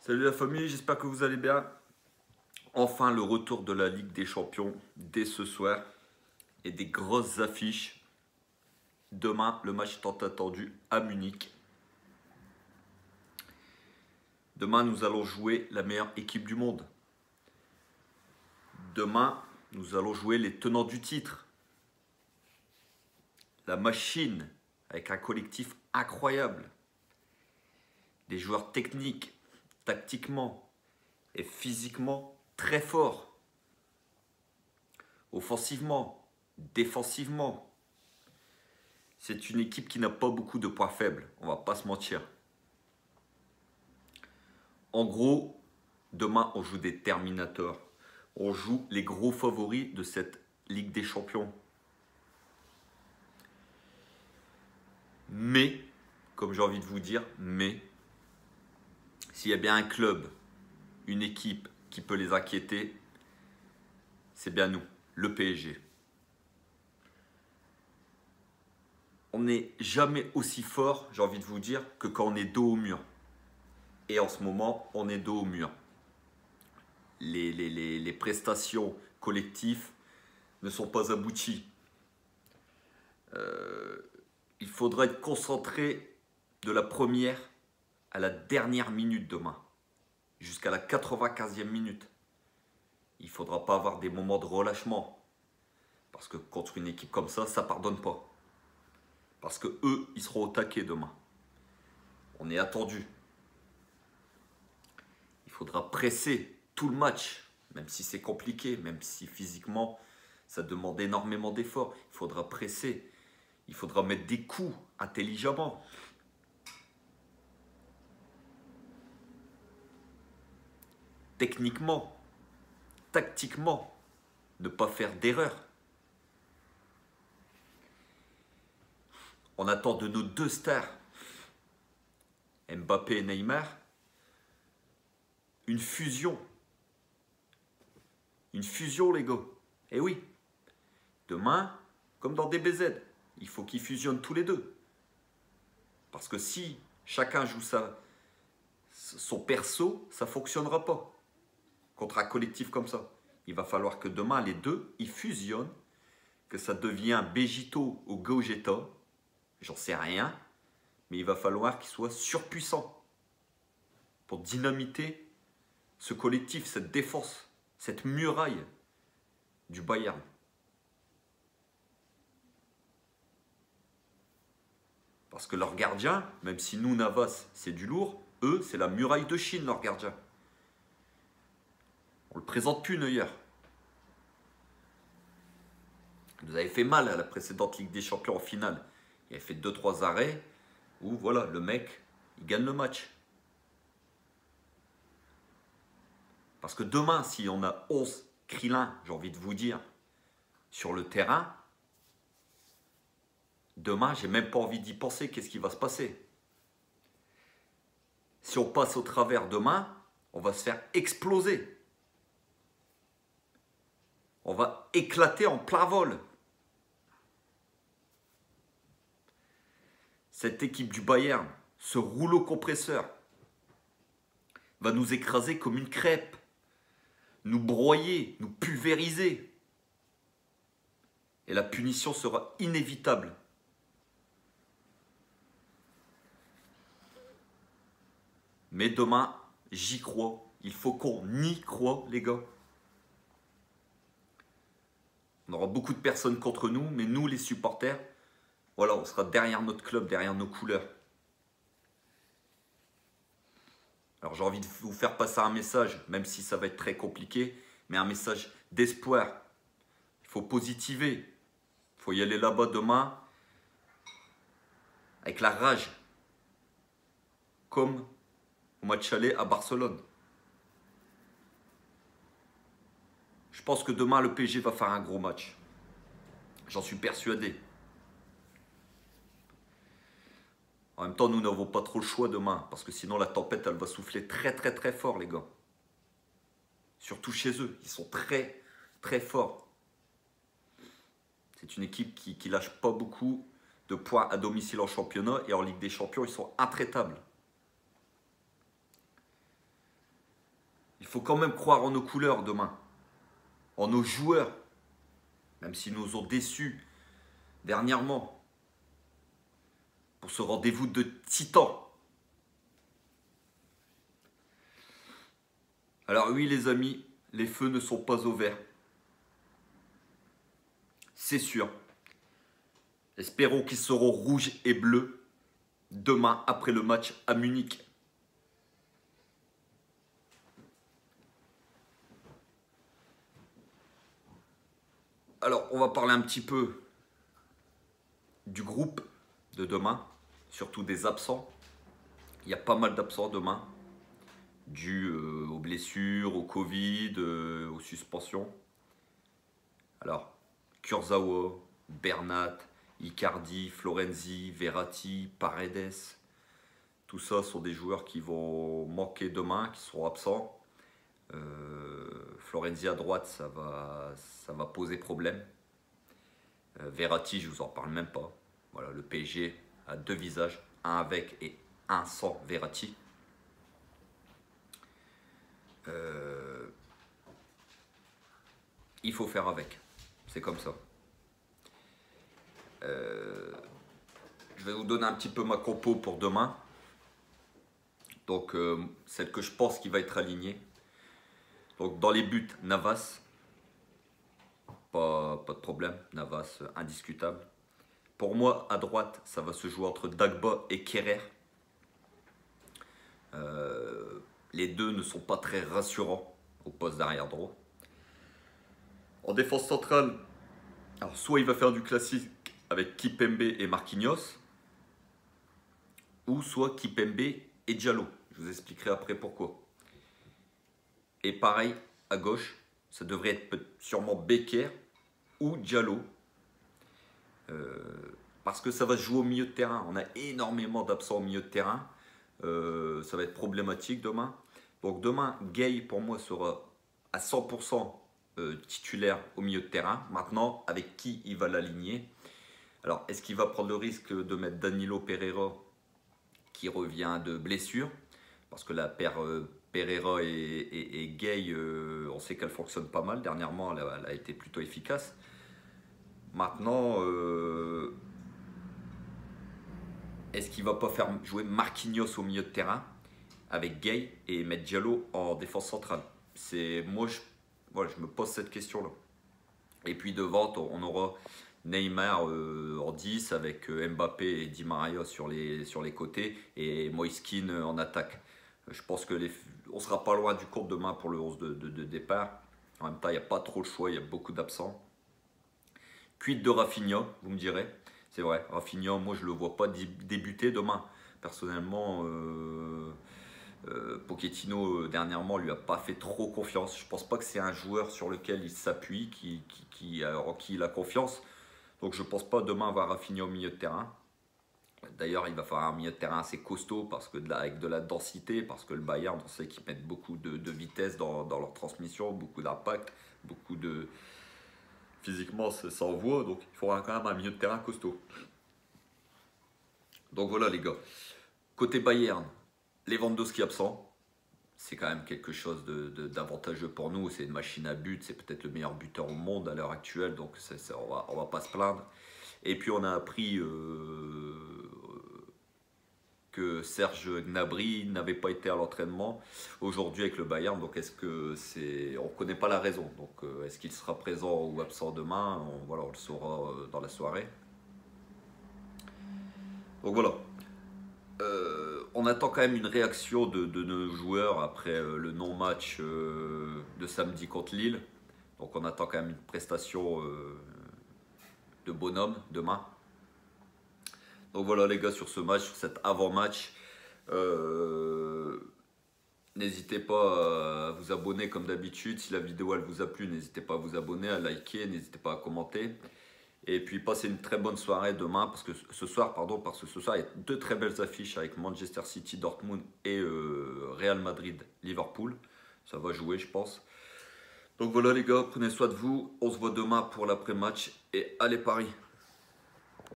Salut la famille, j'espère que vous allez bien. Enfin le retour de la Ligue des Champions dès ce soir et des grosses affiches. Demain, le match tant attendu à Munich. Demain, nous allons jouer la meilleure équipe du monde. Demain, nous allons jouer les tenants du titre. La machine avec un collectif incroyable. Des joueurs techniques, tactiquement et physiquement très forts. Offensivement, défensivement. C'est une équipe qui n'a pas beaucoup de points faibles, on va pas se mentir. En gros, demain on joue des Terminators. On joue les gros favoris de cette Ligue des Champions. Mais, comme j'ai envie de vous dire, s'il y a bien un club, une équipe qui peut les inquiéter, c'est bien nous, le PSG. On n'est jamais aussi fort, j'ai envie de vous dire, que quand on est dos au mur. Et en ce moment, on est dos au mur. Les prestations collectives ne sont pas abouties. Il faudra être concentré de la première à la dernière minute demain, jusqu'à la 95e minute. Il ne faudra pas avoir des moments de relâchement, parce que contre une équipe comme ça, ça ne pardonne pas. Parce que eux, ils seront au taquet demain. On est attendu. Il faudra presser tout le match, même si c'est compliqué, même si physiquement, ça demande énormément d'efforts. Il faudra presser. Il faudra mettre des coups intelligemment. Techniquement, tactiquement, ne pas faire d'erreur. On attend de nos deux stars, Mbappé et Neymar, une fusion. Une fusion, les gars. Eh oui, demain, comme dans DBZ, il faut qu'ils fusionnent tous les deux. Parce que si chacun joue son perso, ça ne fonctionnera pas. Contre un collectif comme ça. Il va falloir que demain, les deux, ils fusionnent, que ça devient Begito ou Gogeta. J'en sais rien, mais il va falloir qu'il soit surpuissant pour dynamiter ce collectif, cette défense, cette muraille du Bayern. Parce que leur gardien, même si nous, Navas, c'est du lourd, eux, c'est la muraille de Chine, leur gardien. On ne le présente plus, Neuer. Vous avez fait mal à la précédente Ligue des Champions en finale. Il a fait 2-3 arrêts où voilà, le mec, il gagne le match. Parce que demain, si on a 11 Krillin, j'ai envie de vous dire, sur le terrain, demain, j'ai même pas envie d'y penser, qu'est-ce qui va se passer. Si on passe au travers demain, on va se faire exploser. On va éclater en plein vol. Cette équipe du Bayern, ce rouleau compresseur, va nous écraser comme une crêpe, nous broyer, nous pulvériser. Et la punition sera inévitable. Mais demain, j'y crois. Il faut qu'on y croit, les gars. On aura beaucoup de personnes contre nous, mais nous, les supporters, voilà, on sera derrière notre club, derrière nos couleurs. Alors j'ai envie de vous faire passer un message, même si ça va être très compliqué, mais un message d'espoir. Il faut positiver. Il faut y aller là-bas demain avec la rage. Comme au match aller à Barcelone. Je pense que demain, le PSG va faire un gros match. J'en suis persuadé. En même temps, nous n'avons pas trop le choix demain, parce que sinon la tempête, elle va souffler très très très fort, les gars. Surtout chez eux, ils sont très très forts. C'est une équipe qui lâche pas beaucoup de points à domicile en championnat, et en Ligue des Champions, ils sont intraitables. faut quand même croire en nos couleurs demain, en nos joueurs, même s'ils nous ont déçus dernièrement, pour ce rendez-vous de titan. Alors oui les amis, les feux ne sont pas au vert. C'est sûr. Espérons qu'ils seront rouges et bleus demain après le match à Munich. Alors, on va parler un petit peu du groupe de demain, surtout des absents. Il y a pas mal d'absents demain, dû aux blessures, au Covid, aux suspensions. Alors, Kurzawa, Bernat, Icardi, Florenzi, Verratti, Paredes, tout ça sont des joueurs qui vont manquer demain, qui seront absents. Florenzi à droite, ça va poser problème. Verratti, je vous en parle même pas. Voilà, le PSG a deux visages, un avec et un sans Verratti. Il faut faire avec, c'est comme ça. Je vais vous donner un petit peu ma compo pour demain. Donc, celle que je pense qui va être alignée. Donc, dans les buts, Navas. Pas de problème, Navas, indiscutable. Pour moi, à droite, ça va se jouer entre Dagba et Kerrer. Les deux ne sont pas très rassurants au poste d'arrière droit. En défense centrale, alors soit il va faire du classique avec Kipembe et Marquinhos, ou soit Kipembe et Diallo. Je vous expliquerai après pourquoi. Et pareil, à gauche, ça devrait être sûrement Becker ou Diallo. Parce que ça va se jouer au milieu de terrain. On a énormément d'absents au milieu de terrain. Ça va être problématique demain. Donc demain, Gueye pour moi sera à 100% titulaire au milieu de terrain. Maintenant, avec qui il va l'aligner? Alors, est-ce qu'il va prendre le risque de mettre Danilo Pereira qui revient de blessure? Parce que la paire Pereira et Gueye, on sait qu'elle fonctionne pas mal. Dernièrement, elle a été plutôt efficace. Maintenant, est-ce qu'il ne va pas faire jouer Marquinhos au milieu de terrain avec Gueye et mettre Diallo en défense centrale? Moi, je me pose cette question-là. Et puis devant, on aura Neymar en 10 avec Mbappé et Di Maria sur les côtés et Moiskin en attaque. Je pense qu'on ne sera pas loin du compte demain pour le 11 de départ. En même temps, il n'y a pas trop le choix, il y a beaucoup d'absents. Quid de Rafinha, vous me direz? C'est vrai, Rafinha, moi je ne le vois pas débuter demain. Personnellement, Pochettino dernièrement lui a pas fait trop confiance. Je ne pense pas que c'est un joueur sur lequel il s'appuie, en qui il a confiance. Donc je ne pense pas demain avoir Rafinha au milieu de terrain. D'ailleurs, il va falloir un milieu de terrain assez costaud avec de la densité, parce que le Bayern, on sait qu'ils mettent beaucoup de vitesse dans leur transmission, beaucoup d'impact, beaucoup de... Physiquement, ça envoie, donc il faudra quand même un milieu de terrain costaud. Donc voilà les gars. Côté Bayern, Lewandowski absent, c'est quand même quelque chose d'avantageux pour nous. C'est une machine à but, c'est peut-être le meilleur buteur au monde à l'heure actuelle, donc on va pas se plaindre. Et puis on a appris que Serge Gnabry n'avait pas été à l'entraînement aujourd'hui avec le Bayern. Donc on ne connaît pas la raison. Donc est-ce qu'il sera présent ou absent demain? On le saura dans la soirée. Donc voilà. On attend quand même une réaction de nos joueurs après le non-match de samedi contre Lille. Donc on attend quand même une prestation de bonhomme demain. Donc voilà les gars, sur ce match, sur cet avant-match, n'hésitez pas à vous abonner comme d'habitude. Si la vidéo elle vous a plu, n'hésitez pas à vous abonner, à liker, n'hésitez pas à commenter. Et puis passez une très bonne soirée demain, parce que ce soir, il y a deux très belles affiches avec Manchester City, Dortmund et Real Madrid, Liverpool. Ça va jouer, je pense. Donc voilà les gars, prenez soin de vous. On se voit demain pour l'après-match et allez Paris!